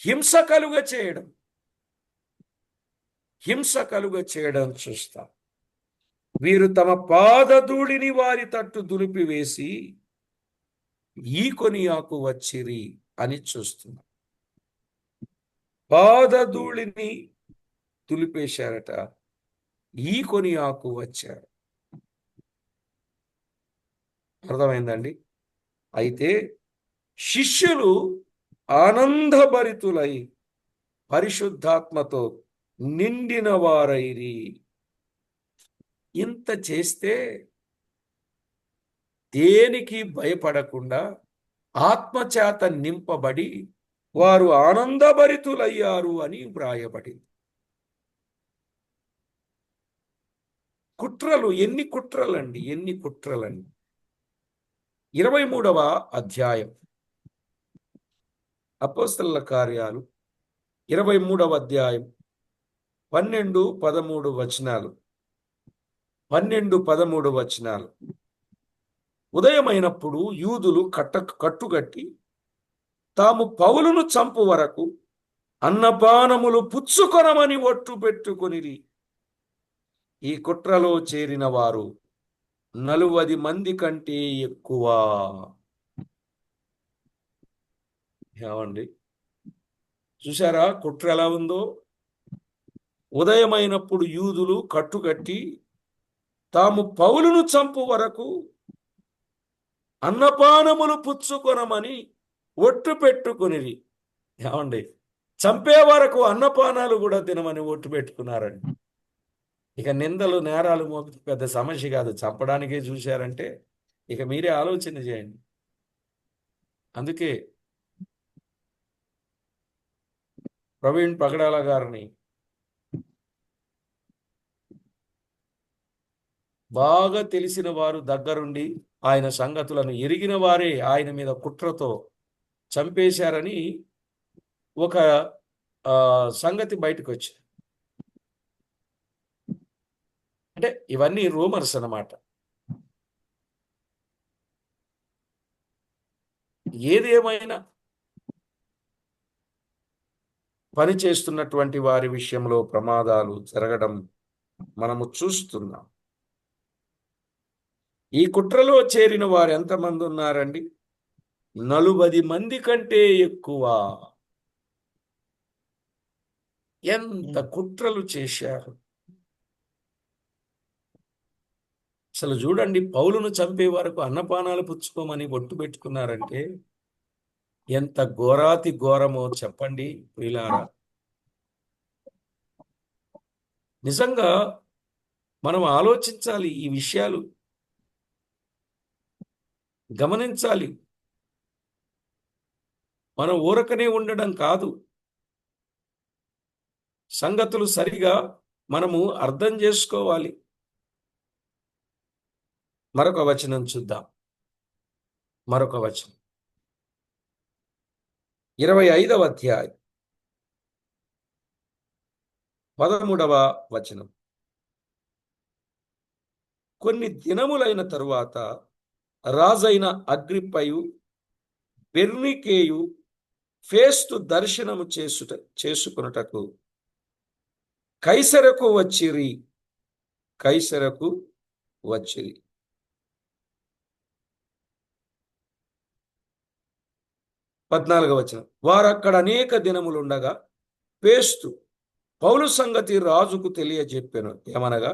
హింస కలుగ చేయడం చూస్తాం. వీరు తమ పాదధూళిని వారి తట్టు దులిపివేసి ఈ కొనియాకు వచ్చిరి అని చూస్తున్నాం. పాదధూళిని తులిపేశారట, ఈ కొనియాకు వచ్చారు. అర్థమైందండి? అయితే శిష్యులు ఆనందభరితులై పరిశుద్ధాత్మతో నిండిన వారైరి. ఇంత చేస్తే దేనికి భయపడకుండా ఆత్మచేత నింపబడి వారు ఆనందభరితులయ్యారు అని వ్రాయబడింది. కుట్రలు, ఎన్ని కుట్రలండి, ఎన్ని కుట్రలండి. 23వ అధ్యాయం అపోస్తలుల కార్యాలు 23వ అధ్యాయం 12, 13 వచనాలు. 12, 13 వచనాలు. ఉదయమైనప్పుడు యూదులు కట్టుగట్టి తాము పౌలును చంపు వరకు అన్నపానములు పుచ్చుకొనమని ఒట్టు పెట్టుకొనిరి. ఈ కుట్రలో చేరిన వారు 40 మంది కంటే ఎక్కువ. ఏమండి, చూసారా కుట్ర ఎలా ఉందో? ఉదయమైనప్పుడు యూదులు కట్టుకట్టి తాము పౌలును చంపు వరకు అన్నపానములు పుచ్చుకొనమని ఒట్టు పెట్టుకునిరి. ఏమండి, చంపే వరకు అన్నపానాలు కూడా తినమని ఒట్టు పెట్టుకున్నారండి. ఇక నిందలు, నేరాలు మోపితే పెద్ద సమస్య కాదు, చంపడానికే చూశారంటే ఇక మీరే ఆలోచన చేయండి. అందుకే ప్రవీణ్ పగడాల గారిని బాగా తెలిసిన వారు దగ్గరుండి ఆయన సంగతులను ఎరిగిన వారే ఆయన మీద కుట్రతో చంపేశారని ఒక సంగతి బయటకు వచ్చింది. అంటే ఇవన్నీ రూమర్స్ అన్నమాట. ఏది ఏమైనా పని చేస్తున్నటువంటి వారి విషయంలో ప్రమాదాలు జరగడం మనము చూస్తున్నాం. ఈ కుట్రలో చేరిన వారు ఎంతమంది ఉన్నారండి? 40 మంది కంటే ఎక్కువ. ఎంత కుట్రలు చేశారు. అసలు చూడండి, పౌలును చంపే వరకు అన్నపానాలు పుచ్చుకోమని ఒట్టు పెట్టుకున్నారంటే ఎంత ఘోరాతి ఘోరమో చెప్పండి ప్రియులారా. నిజంగా మనం ఆలోచించాలి, ఈ విషయాలు గమనించాలి. మనం ఊరకనే ఉండడం కాదు, సంగతులు సరిగా మనము అర్థం చేసుకోవాలి. మరొక వచనం చూద్దాం. మరొక వచనం 25వ అధ్యాయం 13వ వచనం. కొన్ని దినములైన తరువాత రాజైన అగ్రిప్పయు బెర్నికేయు ఫేస్తు దర్శనము చేసుకొనుటకు కైసరకు వచ్చిరి. కైసరకు వచ్చిరి. 14వ వచనం. వారక్కడ అనేక దినములుండగా ఫేస్తు పౌలు సంగతి రాజుకు తెలియజెప్పెను. ఏమనగా,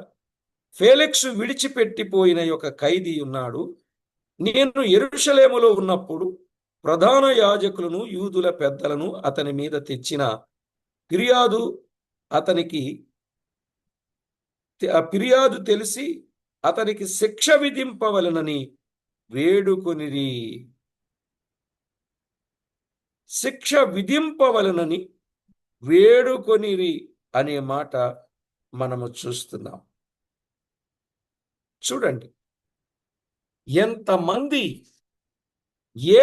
ఫేలిక్సు విడిచిపెట్టిపోయిన ఒక ఖైదీ ఉన్నాడు. నేను యెరూషలేములో ఉన్నప్పుడు ప్రధాన యాజకులను యూదుల పెద్దలను అతని మీద తెచ్చిన ఫిర్యాదు తెలిసి అతనికి శిక్ష విధింపవలనని వేడుకొనిరి. శిక్ష విధింపవలనని వేడుకొనిరి అనే మాట మనము చూస్తున్నాం. చూడండి, ఎంతమంది ఏ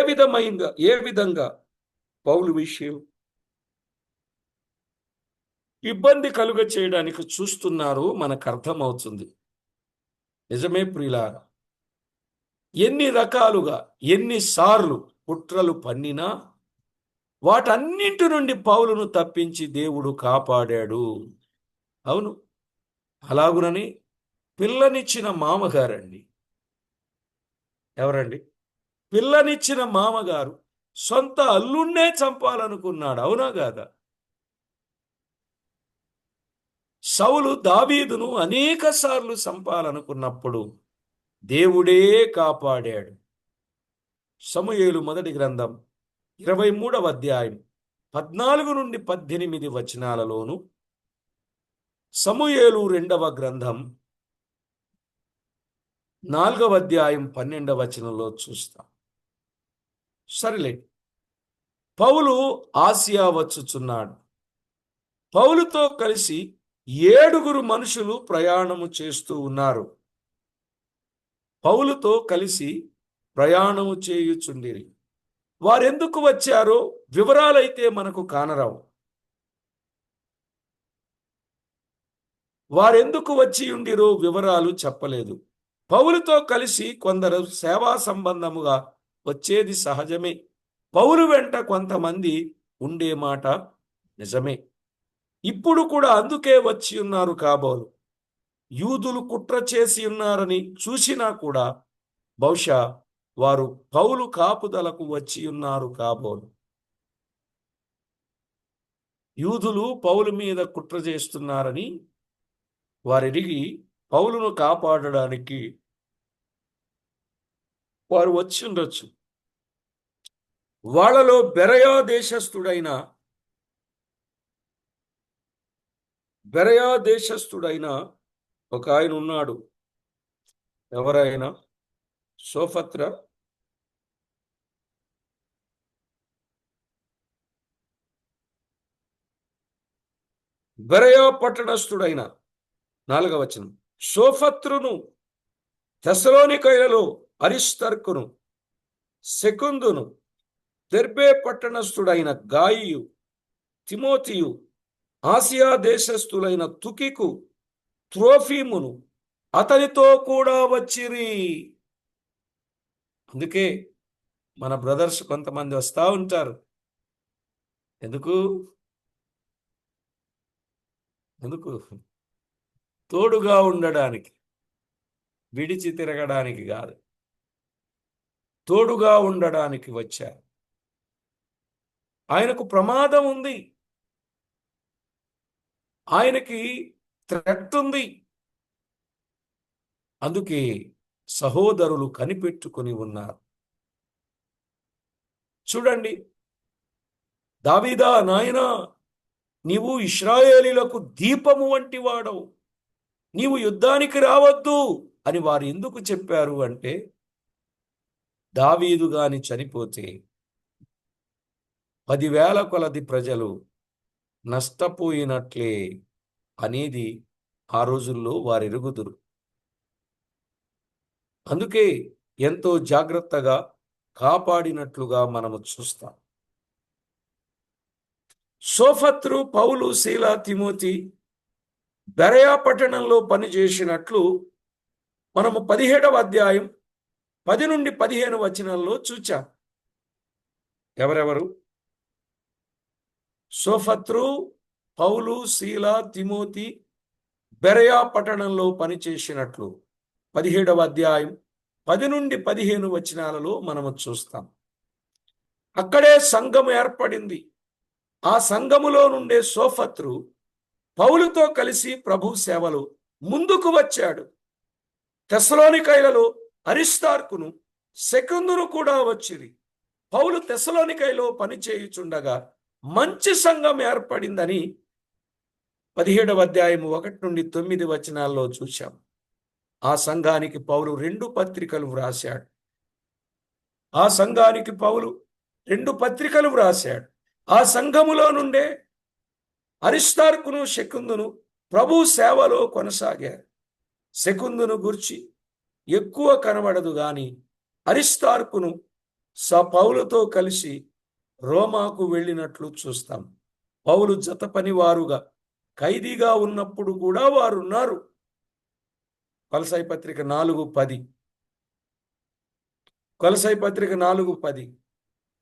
విధంగా పౌలు విషయం ఇబ్బంది కలుగ చేయడానికి చూస్తున్నారు మనకు అర్థమవుతుంది. నిజమే ప్రియులారా, ఎన్ని రకాలుగా ఎన్నిసార్లు కుట్రలు పన్నినా వాటన్నింటి నుండి పౌలును తప్పించి దేవుడు కాపాడాడు. అవును, అలాగునని పిల్లనిచ్చిన మామగారండి. ఎవరండి? పిల్లనిచ్చిన మామగారు సొంత అల్లుణ్ణే చంపాలనుకున్నాడు. అవునా కాదా? సౌలు దావీదును అనేక సార్లు చంపాలనుకున్నప్పుడు దేవుడే కాపాడాడు. సమూయేలు మొదటి గ్రంథం 23వ అధ్యాయం 14 నుండి 18 వచనాలలోను, సమూయేలు 2వ గ్రంథం 4వ అధ్యాయం 12వ వచనంలో చూస్తాం. సరేలే, పౌలు ఆసియా వచ్చుచున్నాడు. పౌలుతో కలిసి 7 మనుషులు ప్రయాణము చేస్తూ ఉన్నారు. పౌలుతో కలిసి ప్రయాణము చేయుచుండిరి. వారెందుకు వచ్చారో వివరాలైతే మనకు కానరావు. వారెందుకు వచ్చి ఉండిరో వివరాలు చెప్పలేదు. పౌలుతో కలిసి కొందరు సేవా సంబంధముగా వచ్చేది సహజమే. పౌలు వెంట కొంతమంది ఉండే మాట నిజమే. ఇప్పుడు కూడా అందుకే వచ్చి ఉన్నారు కాబోలు. యూదులు కుట్ర చేసి ఉన్నారని చూసినా కూడా బహుశా వారు పౌలు కాపుదలకు వచ్చి ఉన్నారు కాబోలు. యూదులు పౌలు మీద కుట్ర చేస్తున్నారని వారెరిగి పౌలును కాపాడడానికి వారు వచ్చి ఉండొచ్చు. వాళ్ళలో బెరయా దేశస్థుడైన ఒక ఆయన ఉన్నాడు. ఎవరైనా? సోఫత్ర. బెరయా పట్టణస్థుడైన 4వ వచనం. సోఫత్రును, తెస్సలోనికైలలో అరిస్తర్కును, సెకుందును, దెర్బే పట్టణస్థుడైన గాయియు, తిమోతియు, ఆసియా దేశస్థులైన తుకికు, త్రోఫీమును అతనితో కూడా వచ్చిరి. అందుకే మన బ్రదర్స్ కొంతమంది వస్తూ ఉంటారు. ఎందుకు? తోడుగా ఉండడానికి, విడిచి తిరగడానికి కాదు, తోడుగా ఉండడానికి వచ్చారు. ఆయనకు ప్రమాదం ఉంది, ఆయనకి థ్రెట్ ఉంది. అందుకే సహోదరులు కనిపెట్టుకొని ఉన్నారు. చూడండి, దావీదా నాయనా, నీవు ఇశ్రాయేలీలకు దీపము వంటి వాడవు, నీవు యుద్ధానికి రావద్దు అని వారు ఎందుకు చెప్పారు అంటే, దావీదు గాని చనిపోతే 10,000 కొలది ప్రజలు నష్టపోయినట్లే అనేది ఆ రోజుల్లో వారెరుగుదురు. అందుకే ఎంతో జాగ్రత్తగా కాపాడినట్లుగా మనము చూస్తాం. సోఫత్రు, పౌలు, శీల, తిమోతి బెరయా పట్టణంలో పనిచేసినట్లు మనము 17వ అధ్యాయం 10 నుండి 15 వచనాల్లో చూచాం. ఎవరెవరు? సోఫత్రు, పౌలు, శీల, తిమోతి బెరయా పట్టణంలో పనిచేసినట్లు 17వ అధ్యాయం 10 నుండి 15 వచనాలలో మనము చూస్తాం. అక్కడే సంఘం ఏర్పడింది. ఆ సంఘములో నుండే సోఫత్రు పౌలుతో కలిసి ప్రభు సేవలో ముందుకు వచ్చాడు. తెస్సలోనికైలలో అరిస్తార్కును, సెకుందును కూడా వచ్చిరి. పౌలు తెస్సలోనికైలో పనిచేయుచుండగా మంచి సంఘం ఏర్పడిందని 17వ అధ్యాయం 1 నుండి 9 వచనాల్లో చూశాం. ఆ సంఘానికి పౌలు 2 పత్రికలు వ్రాశాడు. ఆ సంఘములో నుండే అరిస్తార్కును, సెకుందును ప్రభు సేవలో కొనసాగారు. సెకుందును గుర్చి ఎక్కువ కనబడదు గాని అరిస్తార్కును పౌలుతో కలిసి రోమాకు వెళ్ళినట్లు చూస్తాం. పౌలు జత పనివారుగా ఖైదీగా ఉన్నప్పుడు కూడా వారున్నారు. కొలసై పత్రిక 4:10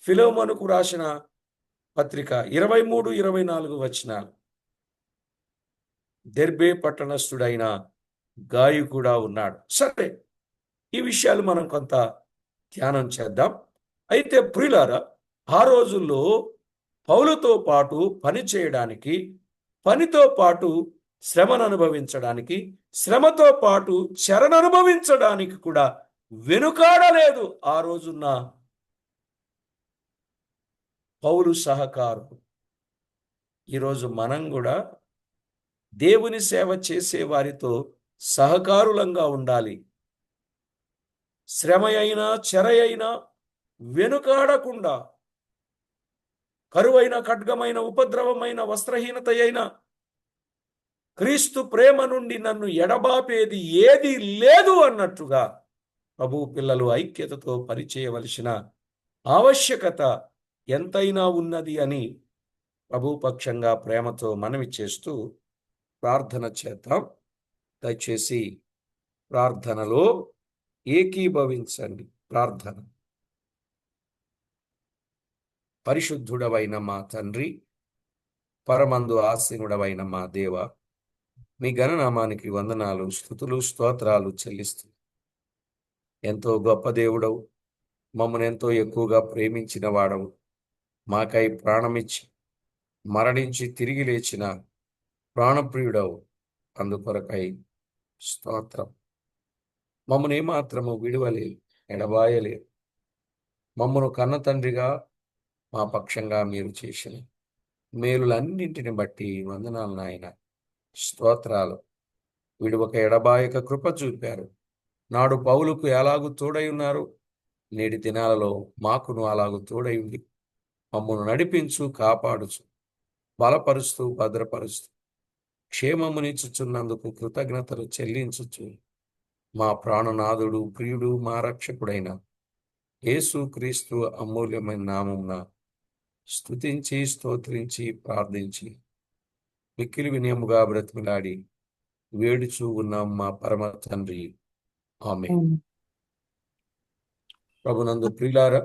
ఫిలోమోనుకు రాసిన పత్రిక 23-24 వచనాలు. దెర్బే పట్టణస్థుడైన గాయు కూడా ఉన్నాడు. సరే, ఈ విషయాలు మనం కొంత ధ్యానం చేద్దాం. అయితే ప్రియులారా, ఆ రోజుల్లో పౌలుతో పాటు పని చేయడానికి, పనితో పాటు శ్రమను అనుభవించడానికి, శ్రమతో పాటు చెరను అనుభవించడానికి కూడా వెనుకాడలేదు ఆ రోజున్న పౌలు సహకారు. ఈరోజు మనం కూడా దేవుని సేవ చేసే వారితో సహకారులంగా ఉండాలి. శ్రమ అయినా, చెర అయినా వెనుకాడకుండా, కరువైన, ఖడ్గమైన, ఉపద్రవమైన, వస్త్రహీనత అయినా క్రీస్తు ప్రేమ నుండి నన్ను ఎడబాపేది ఏది లేదు అన్నట్టుగా ప్రభు పిల్లలు ఐక్యతతో పనిచేయవలసిన ఆవశ్యకత ఎంతైనా ఉన్నది అని ప్రభు పక్షంగా ప్రేమతో మనవి చేస్తూ ప్రార్థన చేద్దాం. దయచేసి ప్రార్థనలో ఏకీభవించండి. ప్రార్థన. పరిశుద్ధుడవైన మా తండ్రి, పరమందు ఆసీనుడవైన మా దేవ, మీ ఘననామానికి వందనాలు, స్తుతులు, స్తోత్రాలు చెల్లిస్తూ, ఎంతో గొప్ప దేవుడవు, మమ్మల్ని ఎంతో ఎక్కువగా ప్రేమించిన వాడవు, మాకై ప్రాణమిచ్చి మరణించి తిరిగి లేచిన ప్రాణప్రియుడవు, అందుకొరకై స్తోత్రం. మమ్మల్ని ఏమాత్రము విడువలేదు, ఎడబాయలేదు. మమ్మను కన్న తండ్రిగా మా పక్షంగా మీరు చేసిన మేలులన్నింటిని బట్టి వందనాలు నాయన, స్తోత్రాలు. విడువక ఎడబాయక కృప చూపారు. నాడు పౌలుకు ఎలాగూ తోడై ఉన్నారు, నేటి దినాలలో మాకును అలాగూ తోడై ఉండి మమ్మను నడిపించు, కాపాడుచు, బలపరుస్తూ, భద్రపరుస్తూ, క్షేమమునిచ్చుచున్నందుకు కృతజ్ఞతలు చెల్లించుచు, మా ప్రాణనాథుడు, ప్రియుడు, మా రక్షకుడైన యేసు క్రీస్తు అమూల్యమైన నామమున స్తుతించి, స్తోత్రించి, ప్రార్థించి, మిక్కిలి వినయముగా బ్రతిమిలాడి వేడుచూ ఉన్నాం మా పరమ తండ్రి. ఆమేన్. ప్రభునందు ప్రియులారా,